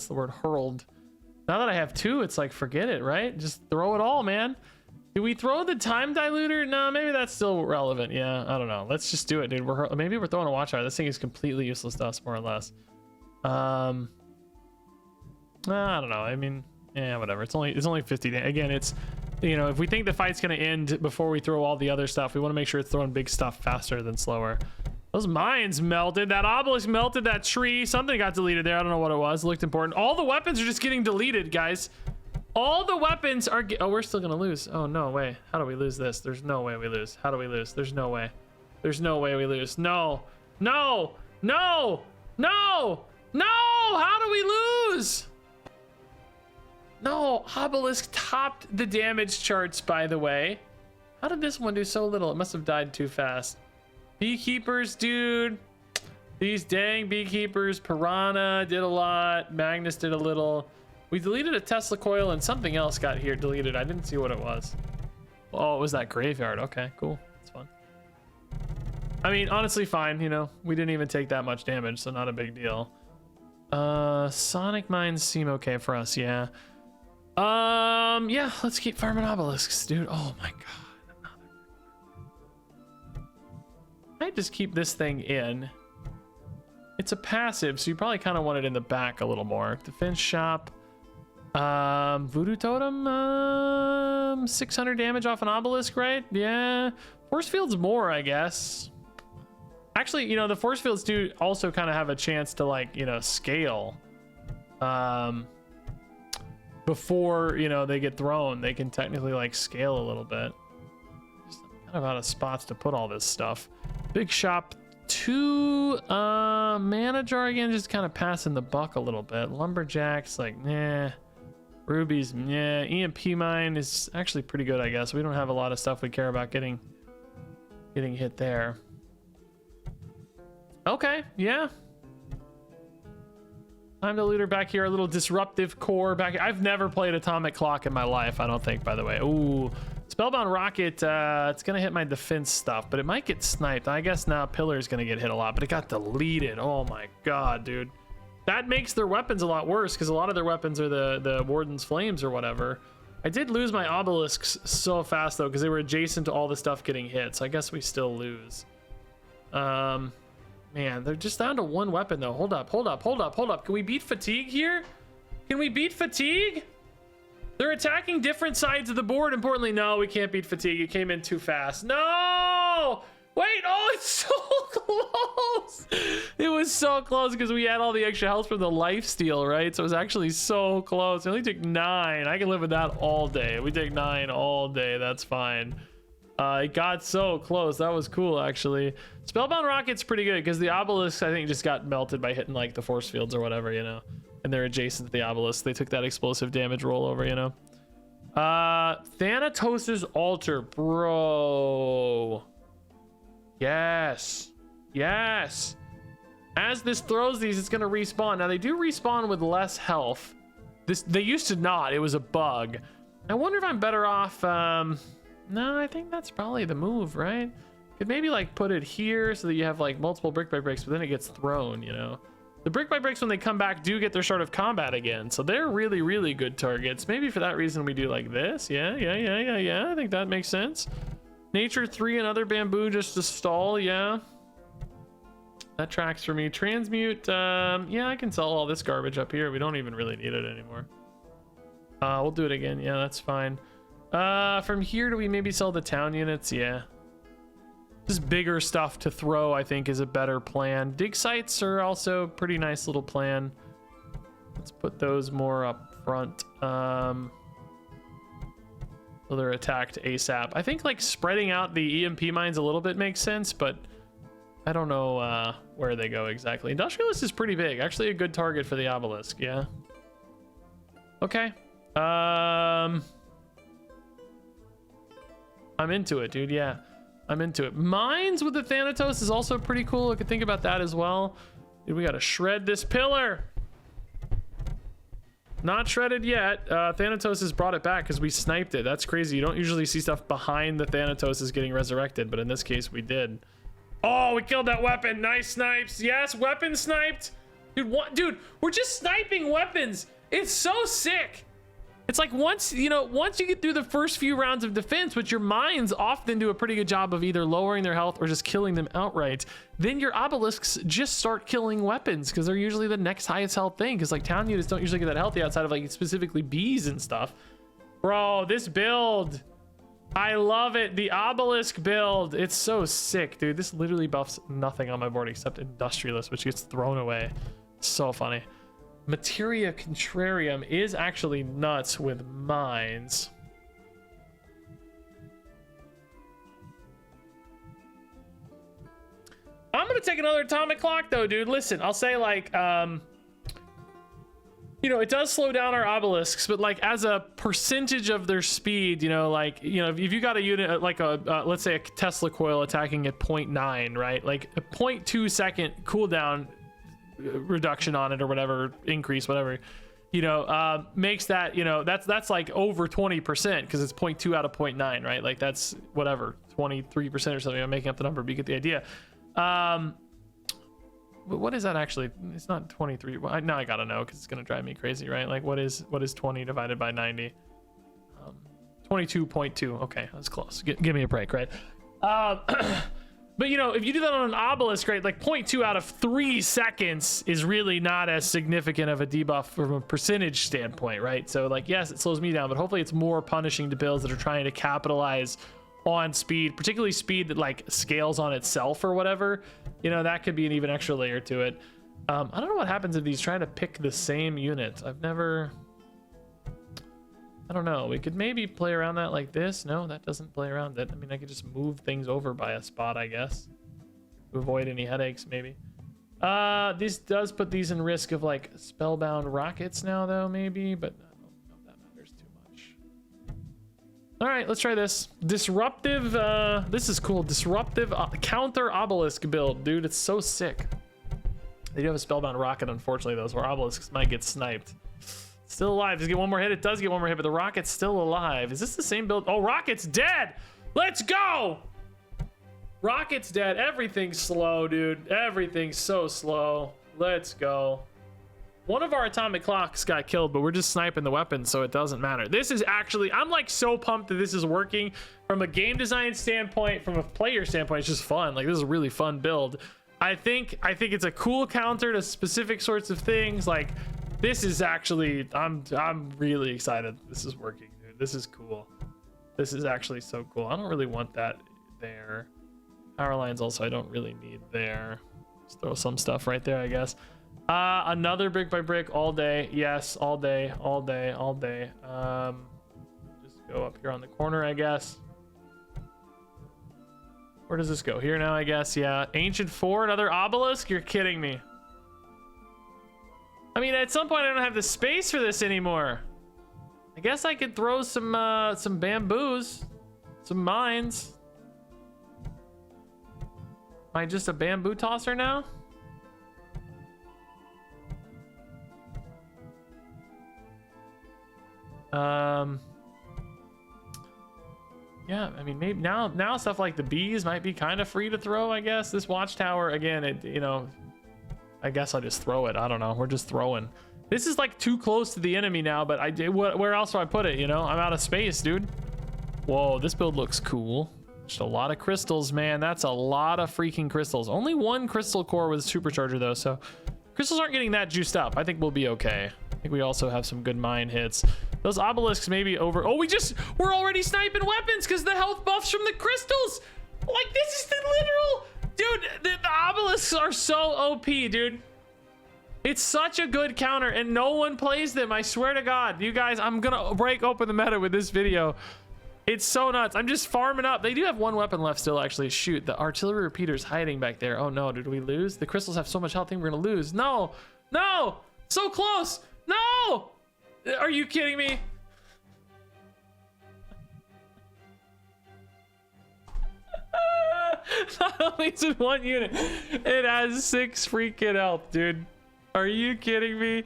the word, hurled. Now that I have two, it's like, forget it, right? Just throw it all, man. Do we throw the Time Diluter? No, maybe that's still relevant. Yeah, I don't know. Let's just do it, dude. Maybe we're throwing a Watchtower. This thing is completely useless to us, more or less. I don't know. I mean, yeah, whatever. It's only 50. Again, it's, you know, if we think the fight's gonna end before we throw all the other stuff, we want to make sure it's throwing big stuff faster than slower. Those mines melted. That Obelisk melted that tree. Something got deleted there. I don't know what it was. It looked important. All the weapons are just getting deleted, guys. All the weapons are... Oh, we're still going to lose. Oh, no way. How do we lose this? There's no way we lose. How do we lose? There's no way. There's no way we lose. No. No. No. No. No. How do we lose? No. Obelisk topped the damage charts, by the way. How did this one do so little? It must have died too fast. Beekeepers, dude. These dang beekeepers. Piranha did a lot. Magnus did a little. We deleted a Tesla coil and something else got here deleted. I didn't see what it was. Oh, it was that graveyard. Okay, cool. That's fun. I mean, honestly, fine. You know, we didn't even take that much damage, so not a big deal. Sonic mines seem okay for us. Yeah. Yeah, let's keep farming obelisks, dude. Oh my god. I just keep this thing in. It's a passive, so you probably kind of want it in the back a little more. Defense shop. Voodoo totem. 600 damage off an obelisk, right? Yeah. Force field's more, I guess. Actually, you know, the force fields do also kind of have a chance to, like, you know, scale. Before, you know, they get thrown, they can technically, like, scale a little bit. Just kind of out of spots to put all this stuff. Big shop 2, mana jar again, just kind of passing the buck a little bit. Lumberjacks, like, nah. Rubies, yeah. EMP mine is actually pretty good, I guess. We don't have a lot of stuff we care about getting hit there. Okay, yeah. Time Diluter back here, a little disruptive core back here. I've never played Atomic Clock in my life, I don't think, by the way. Ooh. Spellbound Rocket, it's gonna hit my defense stuff, but it might get sniped. I guess now Pillar's gonna get hit a lot, but it got deleted. Oh my god, dude. That makes their weapons a lot worse, because a lot of their weapons are the Warden's Flames or whatever. I did lose my obelisks so fast, though, because they were adjacent to all the stuff getting hit, so I guess we still lose. Man, they're just down to one weapon, though. Hold up. Can we beat Fatigue here? Can we beat Fatigue? They're attacking different sides of the board. Importantly, no, we can't beat fatigue. It came in too fast. No! Wait, oh, it's so close. It was so close because we had all the extra health from the life steal, right? So it was actually so close. It only took 9. I can live with that all day. We take 9 all day. That's fine. It got so close. That was cool, actually. Spellbound Rocket's pretty good because the obelisk, I think, just got melted by hitting like the force fields or whatever, you know. And they're adjacent to the obelisk. They took that explosive damage rollover, you know. Thanatos' altar, bro. Yes. Yes. As this throws these, it's going to respawn. Now, they do respawn with less health. They used to not. It was a bug. I wonder if I'm better off... No, I think that's probably the move, right? Could maybe, like, put it here so that you have, like, multiple brick by bricks, but then it gets thrown, you know? The brick by bricks, when they come back, do get their start of combat again. So they're really, really good targets. Maybe for that reason we do like this. Yeah. I think that makes sense. Nature 3, another bamboo just to stall. Yeah. That tracks for me. Transmute. Yeah, I can sell all this garbage up here. We don't even really need it anymore. We'll do it again. Yeah, that's fine. From here, do we maybe sell the town units? Yeah. Just bigger stuff to throw, I think, is a better plan. Dig sites are also a pretty nice little plan. Let's put those more up front. So they're attacked ASAP. I think like spreading out the EMP mines a little bit makes sense, but I don't know where they go exactly. Industrialist is pretty big. Actually a good target for the obelisk, yeah. Okay. I'm into it, dude, yeah. I'm into it. Mines with the Thanatos is also pretty cool. I could think about that as well. Dude, we gotta shred this pillar. Not shredded yet. Thanatos has brought it back because we sniped it. That's crazy. You don't usually see stuff behind the Thanatos is getting resurrected, but in this case we did. Oh, we killed that weapon. Nice snipes. Yes, weapon sniped. Dude, what? Dude, we're just sniping weapons. It's so sick. It's like once you get through the first few rounds of defense, which your mines often do a pretty good job of either lowering their health or just killing them outright, then your obelisks just start killing weapons because they're usually the next highest health thing, because like town units don't usually get that healthy outside of like specifically bees and stuff. Bro, this build, I love it. The obelisk build, it's so sick, dude. This literally buffs nothing on my board except industrialist, which gets thrown away. So funny. Materia Contrarium is actually nuts with mines. I'm gonna take another atomic clock though, dude. Listen, I'll say like it does slow down our obelisks, but like as a percentage of their speed, if you got a unit like let's say a Tesla coil attacking at 0.9, right? Like a 0.2 second cooldown reduction on it or whatever, increase, whatever, makes that, that's like over 20% because it's 0.2 out of 0.9, right? Like that's whatever, 23% or something. I'm making up the number, but you get the idea. But what is that actually? It's not 23. Well, now I gotta know because it's gonna drive me crazy, right? Like what is 20 divided by 90? 22.2. Okay, that's close. Give me a break, right? But if you do that on an obelisk, right, like 0.2 out of 3 seconds is really not as significant of a debuff from a percentage standpoint, right? So like, yes, it slows me down, but hopefully it's more punishing to builds that are trying to capitalize on speed, particularly speed that like scales on itself or whatever. That could be an even extra layer to it. I don't know what happens if these try to pick the same unit. I don't know. We could maybe play around that like this. No, that doesn't play around it. I mean, I could just move things over by a spot, I guess, to avoid any headaches, maybe. This does put these in risk of like spellbound rockets now, though, maybe, but I don't know if that matters too much. All right, let's try this. Disruptive. This is cool. Disruptive counter obelisk build, dude. It's so sick. They do have a spellbound rocket, unfortunately, though, so our obelisks might get sniped. Still alive. Does it get one more hit? It does get one more hit, but the rocket's still alive. Is this the same build? Oh, rocket's dead. Let's go. Rocket's dead. Everything's slow, dude. Everything's so slow. Let's go. One of our atomic clocks got killed, but we're just sniping the weapon, so it doesn't matter. This is actually, I'm like so pumped that this is working from a game design standpoint, from a player standpoint. It's just fun. Like, this is a really fun build. I think it's a cool counter to specific sorts of things. Like, This is actually, I'm really excited. This is working, dude. This is cool. This is actually so cool. I don't really want that there. Power lines also I don't really need there. Just throw some stuff right there, I guess. Another brick by brick all day. Yes, all day, all day, all day. Just go up here on the corner, I guess. Where does this go? Here now, I guess. Yeah. Ancient 4, another obelisk? You're kidding me. I mean, at some point, I don't have the space for this anymore. I guess I could throw some bamboos, some mines. Am I just a bamboo tosser now? Yeah, I mean, maybe now stuff like the bees might be kind of free to throw, I guess. This watchtower, again, it, you know, I guess I'll just throw it. I don't know. We're just throwing. This is like too close to the enemy now, but where else do I put it? You know, I'm out of space, dude. Whoa, this build looks cool. Just a lot of crystals, man. That's a lot of freaking crystals. Only one crystal core with a supercharger though, so crystals aren't getting that juiced up. I think we'll be okay. I think we also have some good mine hits. Those obelisks may be over. Oh, we're already sniping weapons because the health buffs from the crystals. Like, this is the literal, dude, the obelisks are so OP, dude. It's such a good counter and no one plays them. I swear to God, you guys, I'm gonna break open the meta with this video. It's so nuts. I'm just farming up. They do have one weapon left still, actually. Shoot, the artillery repeater's hiding back there. Oh no, did we lose? The crystals have so much health, I think we're gonna lose. No, no, so close. No, are you kidding me? Not only is it one unit, it has 6 freaking health, dude. Are you kidding me?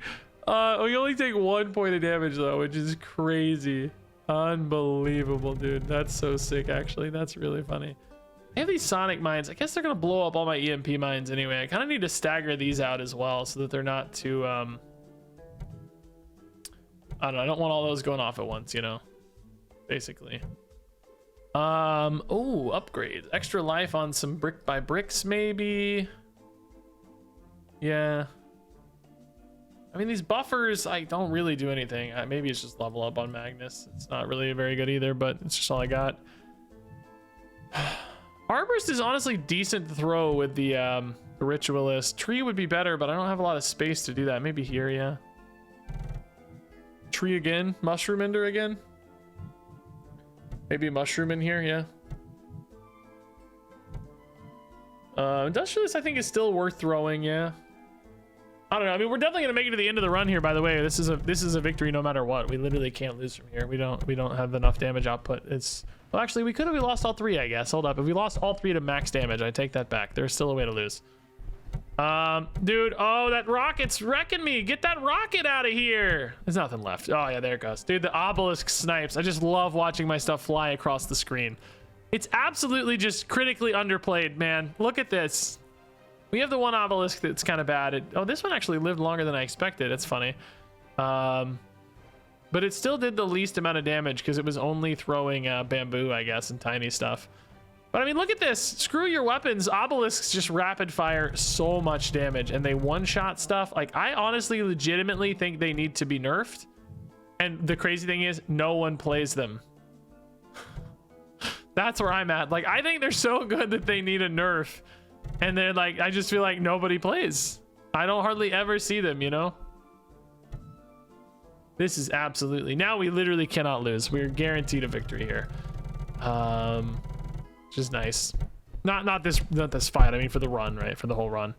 We only take 1 point of damage though, which is crazy. Unbelievable, dude. That's so sick, actually. That's really funny. I have these sonic mines. I guess they're gonna blow up all my EMP mines anyway. I kind of need to stagger these out as well so that they're not too I don't know, I don't want all those going off at once, you know, basically. Oh, upgrade. Extra life on some brick by bricks, maybe. Yeah. I mean, these buffers, I don't really do anything. Maybe it's just level up on Magnus. It's not really very good either, but it's just all I got. Arborist is honestly decent to throw with the Ritualist. Tree would be better, but I don't have a lot of space to do that. Maybe here, yeah. Tree again. Mushroom ender again. Maybe a mushroom in here, yeah. Industrialist, I think, is still worth throwing, yeah. I don't know. I mean, we're definitely gonna make it to the end of the run here. By the way, this is a victory no matter what. We literally can't lose from here. We don't have enough damage output. It's, well, actually, we could have lost all 3, I guess. Hold up. If we lost all 3 to max damage, I take that back. There's still a way to lose. Dude, oh, that rocket's wrecking me. Get that rocket out of here. There's nothing left. Oh yeah, there it goes. Dude, the obelisk snipes. I just love watching my stuff fly across the screen. It's absolutely just critically underplayed, man. Look at this. We have the one obelisk that's kind of bad. Oh, this one actually lived longer than I expected. It's funny. But it still did the least amount of damage because it was only throwing bamboo, I guess, and tiny stuff. But I mean, look at this. Screw your weapons. Obelisks just rapid fire so much damage and they one-shot stuff. Like, I honestly legitimately think they need to be nerfed. And the crazy thing is, no one plays them. That's where I'm at. Like, I think they're so good that they need a nerf. And then, like, I just feel like nobody plays. I don't hardly ever see them, you know? This is absolutely... Now we literally cannot lose. We're guaranteed a victory here. Which is nice. Not this fight. I mean, for the run, right? For the whole run.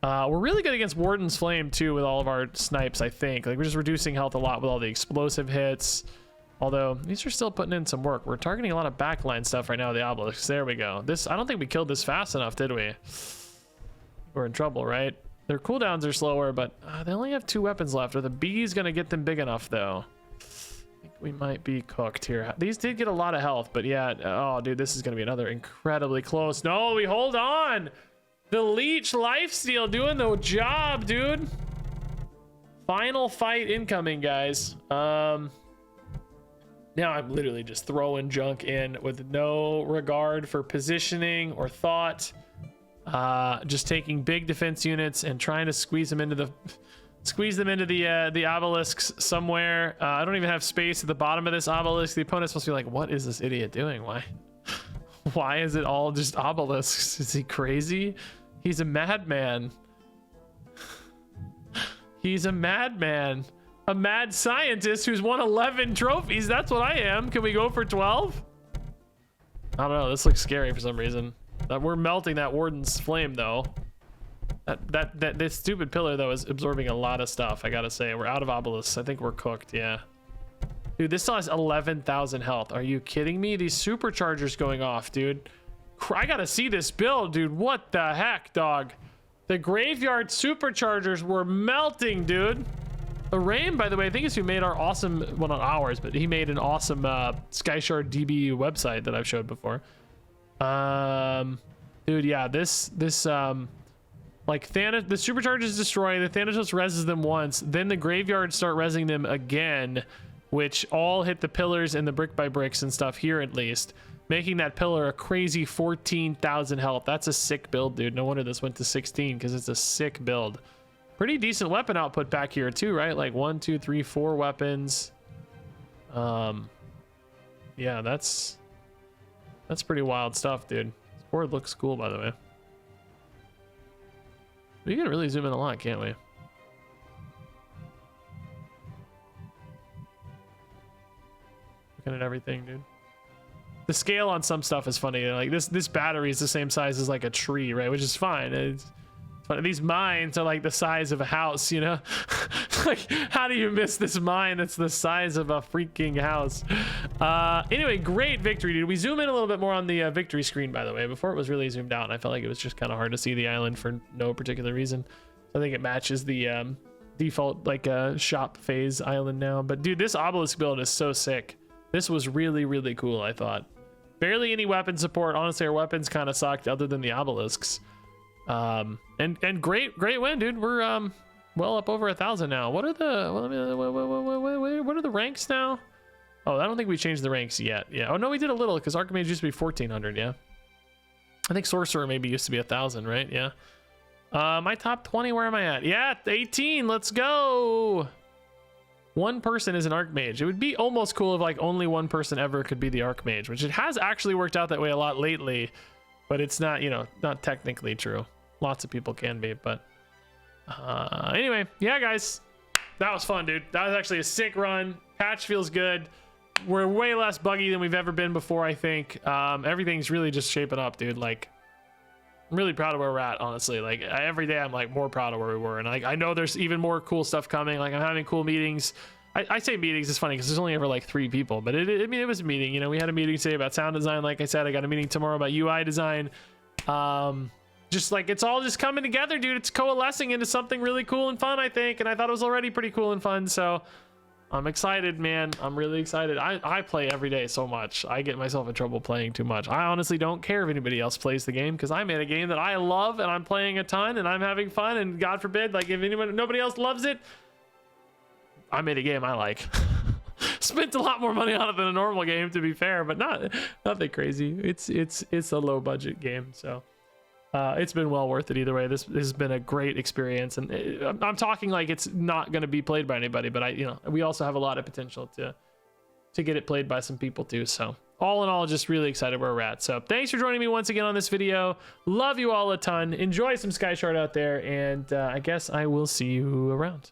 We're really good against Warden's Flame, too, with all of our snipes, I think. Like, we're just reducing health a lot with all the explosive hits. Although, these are still putting in some work. We're targeting a lot of backline stuff right now with the obelisks. There we go. This, I don't think we killed this fast enough, did we? We're in trouble, right? Their cooldowns are slower, but they only have 2 weapons left. Are the bees going to get them big enough, though? I think we might be cooked here. These did get a lot of health, but yeah. Oh, dude, this is going to be another incredibly close. No, we hold on. The Leech Lifesteal doing the job, dude. Final fight incoming, guys. Now I'm literally just throwing junk in with no regard for positioning or thought. Just taking big defense units and trying to squeeze them into Squeeze them into the obelisks somewhere. I don't even have space at the bottom of this obelisk. The opponent's supposed to be like, what is this idiot doing? Why is it all just obelisks? Is he crazy? He's a madman. He's a madman. A mad scientist who's won 11 trophies. That's what I am. Can we go for 12? I don't know. This looks scary for some reason. We're melting that warden's flame though. This stupid pillar though is absorbing a lot of stuff. I gotta say, we're out of obelisks. I think we're cooked. Yeah, dude, this still has 11,000 health. Are you kidding me? These superchargers going off, dude. I gotta see this build, dude. What the heck, dog? The graveyard superchargers were melting, dude. The Rain, by the way, I think is who made our awesome, well, not ours, but he made an awesome Skyshard DB website that I've showed before. Dude, yeah, this like Thanatos, the superchargers destroy, the Thanatos reses them once, then the graveyards start resing them again, which all hit the pillars and the brick by bricks and stuff here at least, making that pillar a crazy 14,000 health. That's a sick build, dude. No wonder this went to 16 because it's a sick build. Pretty decent weapon output back here too, right? Like 1, 2, 3, 4 weapons. Yeah, that's pretty wild stuff, dude. This board looks cool, by the way. We can really zoom in a lot, can't we? Looking at everything, dude. The scale on some stuff is funny. Like this battery is the same size as like a tree, right? Which is fine. It's funny. These mines are like the size of a house, you know? Like, how do you miss this mine that's the size of a freaking house? Anyway, great victory, dude. We zoom in a little bit more on the victory screen, by the way. Before it was really zoomed out, and I felt like it was just kind of hard to see the island for no particular reason. I think it matches the default like shop phase island now. But dude, this obelisk build is so sick. This was really, really cool, I thought. Barely any weapon support. Honestly, our weapons kind of sucked other than the obelisks. And great win, dude. We're well up over 1,000 now. What are the what are the ranks now? Oh, I don't think we changed the ranks yet. Yeah. Oh no, we did a little because Archmage used to be 1,400. Yeah. I think Sorcerer maybe used to be 1,000, right? Yeah. My top 20. Where am I at? Yeah, 18. Let's go. One person is an Archmage. It would be almost cool if like only one person ever could be the Archmage, which it has actually worked out that way a lot lately, but it's not, you know, not technically true. Lots of people can be, but anyway, yeah, guys, that was fun, dude. That was actually a sick run. Patch feels good. We're way less buggy than we've ever been before, I think. Everything's really just shaping up, dude. Like, I'm really proud of where we're at, honestly. Like, every day I'm like more proud of where we were, and like I know there's even more cool stuff coming. Like, I'm having cool meetings. I say meetings, it's funny because there's only ever like 3 people, but I mean, it was a meeting. You know, we had a meeting today about sound design. Like I said, I got a meeting tomorrow about UI design. Just like, it's all just coming together, dude. It's coalescing into something really cool and fun, I think. And I thought it was already pretty cool and fun. So I'm excited, man. I'm really excited. I play every day so much. I get myself in trouble playing too much. I honestly don't care if anybody else plays the game because I made a game that I love and I'm playing a ton and I'm having fun. And God forbid, like if nobody else loves it, I made a game I like. Spent a lot more money on it than a normal game, to be fair, but nothing crazy. It's a low budget game, so it's been well worth it either way. This has been a great experience, and I'm talking like it's not going to be played by anybody, but we also have a lot of potential to get it played by some people too. So all in all, just really excited where we're at. So thanks for joining me once again on this video. Love you all a ton. Enjoy some Skyshard out there, and I guess I will see you around.